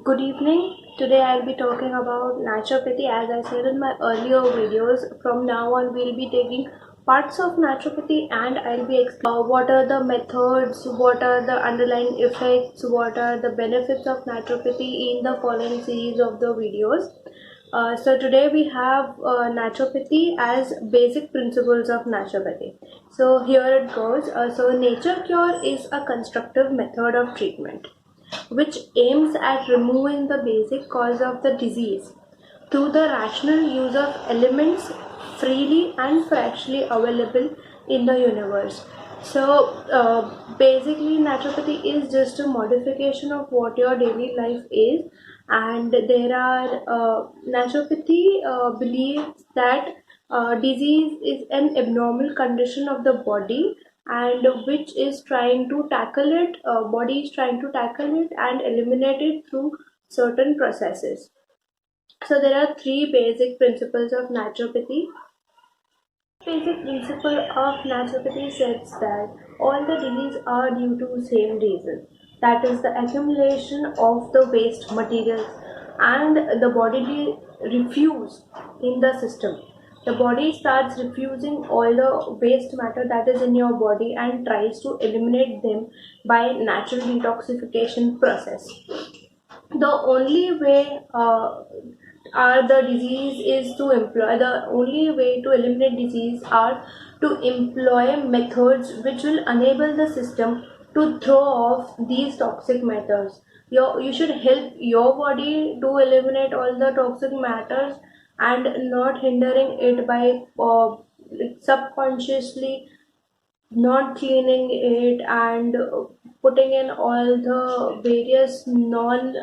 Good evening. Today I'll be talking about naturopathy. As I said in my earlier videos, from now on we'll be taking parts of naturopathy and I'll be explaining what are the methods, what are the underlying effects, what are the benefits of naturopathy in the following series of the videos. So today we have naturopathy as basic principles of naturopathy. So here it goes. So nature cure is a constructive method of treatment which aims at removing the basic cause of the disease through the rational use of elements freely and freshly available in the universe. So basically naturopathy is just a modification of what your daily life is, and there are naturopathy believes that disease is an abnormal condition of the body and which is trying to tackle it, body is trying to tackle it and eliminate it through certain processes. So there are three basic principles of naturopathy. Basic principle of naturopathy says that all the diseases are due to same reason, that is the accumulation of the waste materials and the body refuse in the system. The body starts refusing all the waste matter that is in your body and tries to eliminate them by natural detoxification process. The only way the disease is to employ, the only way to eliminate disease are to employ methods which will enable the system to throw off these toxic matters. You should help your body to eliminate all the toxic matters and not hindering it by subconsciously not cleaning it and putting in all the various non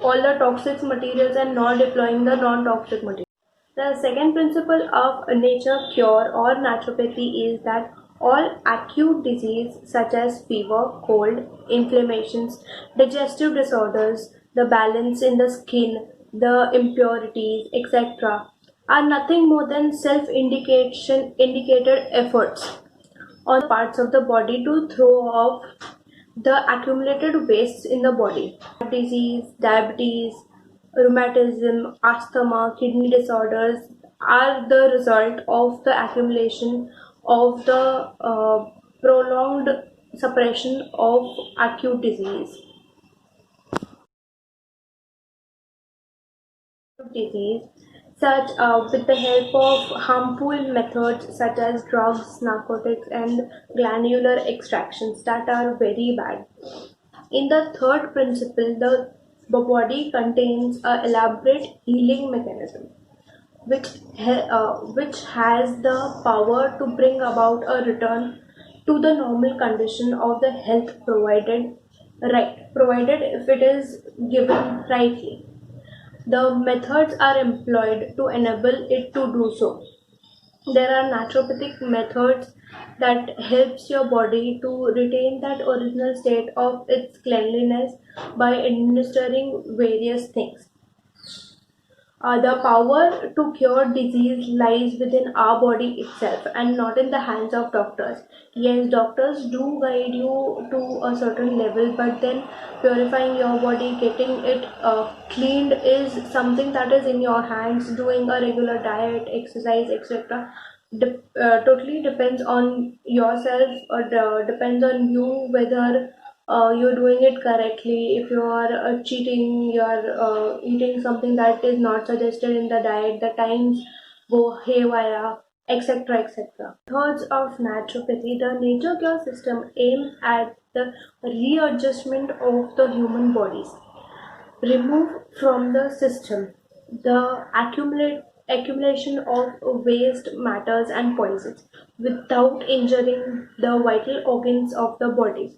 all the toxic materials and not deploying the non-toxic materials. The second principle of nature cure or naturopathy is that all acute disease such as fever, cold, inflammations, digestive disorders, the balance in the skin, the impurities, etc., are nothing more than self-indicated efforts on the parts of the body to throw off the accumulated wastes in the body. Disease, diabetes, rheumatism, asthma, kidney disorders are the result of the accumulation of the prolonged suppression of acute disease such with the help of harmful methods such as drugs, narcotics, and glandular extractions that are very bad. In the third principle, the body contains an elaborate healing mechanism which has the power to bring about a return to the normal condition of the health provided if it is given rightly. The methods are employed to enable it to do so. There are naturopathic methods that helps your body to retain that original state of its cleanliness by administering various things. The power to cure disease lies within our body itself and not in the hands of doctors. Yes, doctors do guide you to a certain level, but then purifying your body, getting it cleaned is something that is in your hands. Doing a regular diet, exercise, etc. Totally depends on yourself or depends on you whether you're doing it correctly. If you are cheating, you're eating something that is not suggested in the diet, the times go haywire, etc. etc. Methods of naturopathy. The nature cure system aims at the readjustment of the human bodies. Remove from the system the accumulation of waste matters and poisons without injuring the vital organs of the body.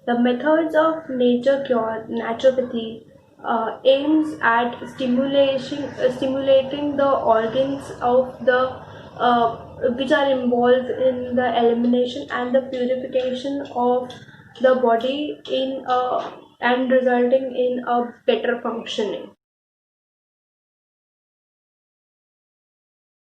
The methods of nature cure naturopathy aims at stimulating the organs of the which are involved in the elimination and the purification of the body in and resulting in a better functioning.